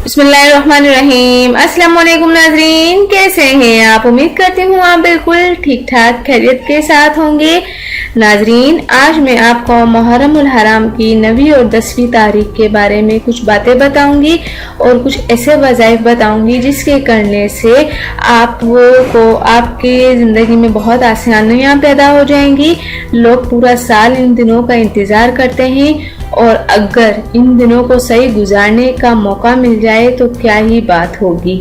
بسم اللہ الرحمن الرحیم۔ السلام علیکم ناظرین، کیسے ہیں آپ؟ امید کرتی ہوں آپ بالکل ٹھیک ٹھاک خیریت کے ساتھ ہوں گے۔ ناظرین، آج میں آپ کو محرم الحرام کی 9ویں اور 10ویں تاریخ کے بارے میں کچھ باتیں بتاؤں گی اور کچھ ایسے وظائف بتاؤں گی جس کے کرنے سے آپ کی زندگی میں بہت آسانیاں پیدا ہو جائیں گی۔ لوگ پورا سال ان دنوں کا انتظار کرتے ہیں اور اگر ان دنوں کو صحیح گزارنے کا موقع مل جائے تو کیا ہی بات ہوگی۔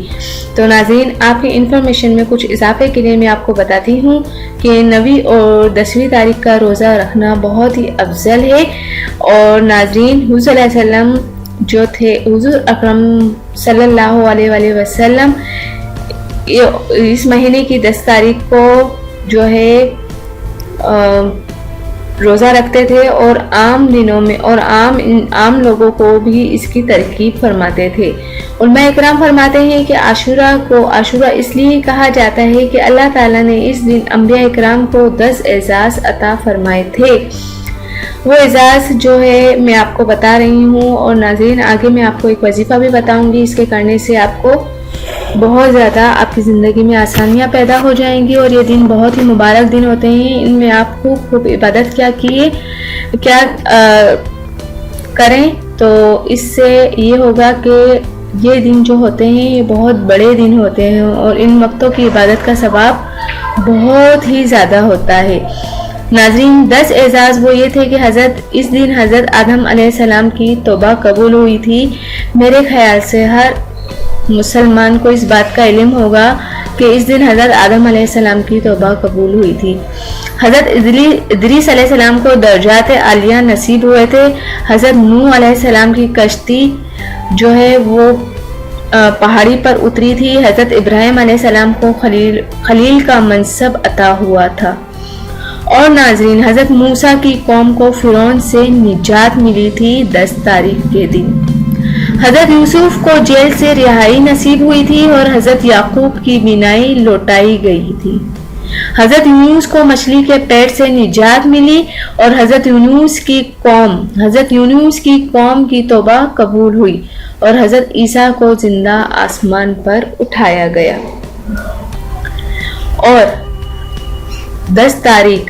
تو ناظرین، آپ کی انفارمیشن میں کچھ اضافے کے لیے میں آپ کو بتاتی ہوں کہ 9ویں اور 10ویں تاریخ کا روزہ رکھنا بہت ہی افضل ہے۔ اور ناظرین، حضور علیہ وسلم جو تھے، حضور اکرم صلی اللہ علیہ وآلہ وسلم اس مہینے کی 10 تاریخ کو جو ہے روزہ رکھتے تھے اور عام دنوں میں اور عام لوگوں کو بھی اس کی ترغیب فرماتے تھے۔ علماء اکرام فرماتے ہیں کہ عاشورہ اس لیے کہا جاتا ہے کہ اللہ تعالیٰ نے اس دن انبیاء اکرام کو 10 اعزاز عطا فرمائے تھے۔ وہ اعزاز جو ہے میں آپ کو بتا رہی ہوں، اور ناظرین آگے میں آپ کو ایک وظیفہ بھی بتاؤں گی، اس کے کرنے سے آپ کو بہت زیادہ آپ کی زندگی میں آسانیاں پیدا ہو جائیں گی۔ اور یہ دن بہت ہی مبارک دن ہوتے ہیں، ان میں آپ خوب عبادت کیا کریں تو اس سے یہ ہوگا کہ یہ دن جو ہوتے ہیں یہ بہت بڑے دن ہوتے ہیں اور ان وقتوں کی عبادت کا ثواب بہت ہی زیادہ ہوتا ہے۔ ناظرین، 10 اعزاز وہ یہ تھے کہ اس دن حضرت آدم علیہ السلام کی توبہ قبول ہوئی تھی۔ میرے خیال سے ہر مسلمان کو اس بات کا علم ہوگا کہ اس دن حضرت آدم علیہ السلام کی توبہ قبول ہوئی تھی۔ حضرت ادریس علیہ السلام کو درجات عالیہ نصیب ہوئے تھے۔ حضرت نوح علیہ السلام کی کشتی جو ہے وہ پہاڑی پر اتری تھی۔ حضرت ابراہیم علیہ السلام کو خلیل کا منصب عطا ہوا تھا۔ اور ناظرین، حضرت موسیٰ کی قوم کو فرعون سے نجات ملی تھی 10 تاریخ کے دن۔ حضرت یوسف کو جیل سے رہائی نصیب ہوئی تھی اور حضرت یعقوب کی بینائی لوٹائی گئی تھی۔ حضرت یونس کو مچھلی کے پیٹ سے نجات ملی اور حضرت یونس کی قوم کی توبہ قبول ہوئی اور حضرت عیسیٰ کو زندہ آسمان پر اٹھایا گیا۔ اور 10 تاریخ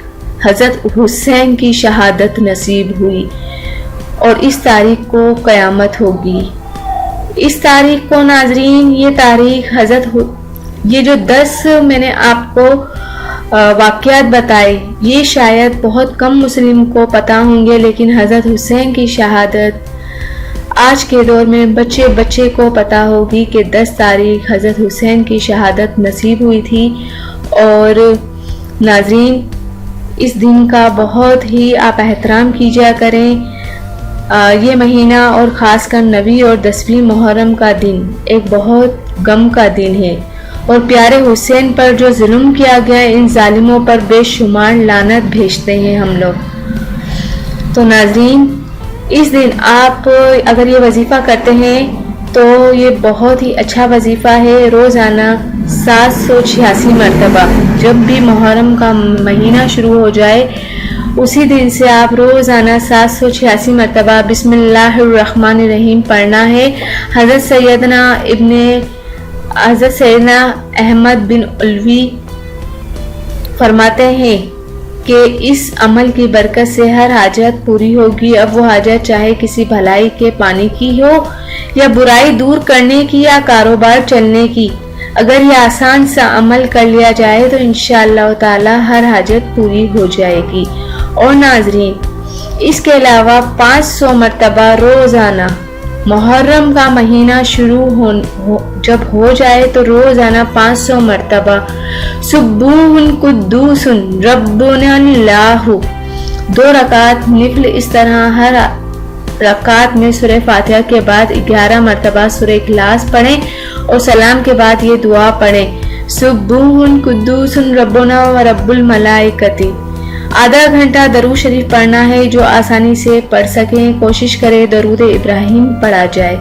حضرت حسین کی شہادت نصیب ہوئی اور اس تاریخ کو قیامت ہوگی۔ اس تاریخ کو ناظرین، یہ جو 10 میں نے آپ کو واقعات بتائے یہ شاید بہت کم مسلم کو پتہ ہوں گے، لیکن حضرت حسین کی شہادت آج کے دور میں بچے کو پتہ ہوگی کہ 10 تاریخ حضرت حسین کی شہادت نصیب ہوئی تھی۔ اور ناظرین، اس دن کا بہت ہی آپ احترام کیجیا کریں۔ یہ مہینہ اور خاص کر 9ویں اور 10ویں محرم کا دن ایک بہت غم کا دن ہے، اور پیارے حسین پر جو ظلم کیا گیا ان ظالموں پر بے شمار لعنت بھیجتے ہیں ہم لوگ۔ تو ناظرین، اس دن آپ اگر یہ وظیفہ کرتے ہیں تو یہ بہت ہی اچھا وظیفہ ہے۔ روزانہ 786 مرتبہ جب بھی محرم کا مہینہ شروع ہو جائے اسی دن سے آپ روزانہ 786 مرتبہ بسم اللہ الرحمن الرحیم پڑھنا ہے۔ حضرت سیدنا احمد بن علوی فرماتے ہیں کہ اس عمل کی برکت سے ہر حاجت پوری ہوگی۔ اب وہ حاجت چاہے کسی بھلائی کے پانے کی ہو یا برائی دور کرنے کی یا کاروبار چلنے کی، اگر یہ آسان سا عمل کر لیا جائے تو انشاءاللہ تعالی ہر حاجت پوری ہو جائے گی۔ اور ناظرین، اس کے علاوہ 500 مرتبہ روزانہ محرم کا مہینہ جب ہو جائے تو روزانہ 500 مرتبہ سبوح قدوس ربنا اللہ 2 رکعت نفل، اس طرح ہر رکعت میں سورہ فاتحہ کے بعد 11 مرتبہ سورہ اخلاص پڑھیں اور سلام کے بعد یہ دعا پڑھیں، سبوح قدوس ربنا و رب الملائکۃ۔ آدھا گھنٹہ درود شریف پڑھنا ہے، جو آسانی سے پڑھ سکیں کوشش کریں درود ابراہیم پڑھا جائے۔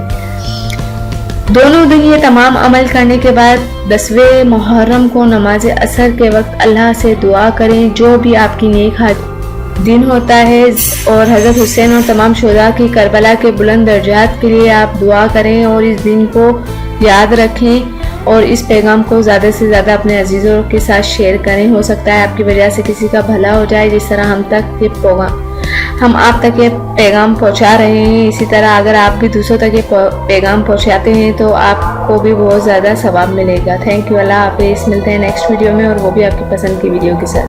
دونوں دن یہ تمام عمل کرنے کے بعد 10ویں محرم کو نماز عصر کے وقت اللہ سے دعا کریں، جو بھی آپ کی نیک دن ہوتا ہے اور حضرت حسین اور تمام شہداء کی کربلا کے بلند درجات کے لیے آپ دعا کریں اور اس دن کو یاد رکھیں اور اس پیغام کو زیادہ سے زیادہ اپنے عزیزوں کے ساتھ شیئر کریں. ہو سکتا ہے آپ کی وجہ سے کسی کا بھلا ہو جائے. جس طرح ہم آپ تک یہ پیغام پہنچا رہے ہیں، اسی طرح اگر آپ بھی دوسروں تک یہ پیغام پہنچاتے ہیں تو آپ کو بھی بہت زیادہ ثواب ملے گا. Thank you. اللہ حافظ. ملتے ہیں نیکسٹ ویڈیو میں اور وہ بھی آپ کی پسند کی ویڈیو کے ساتھ.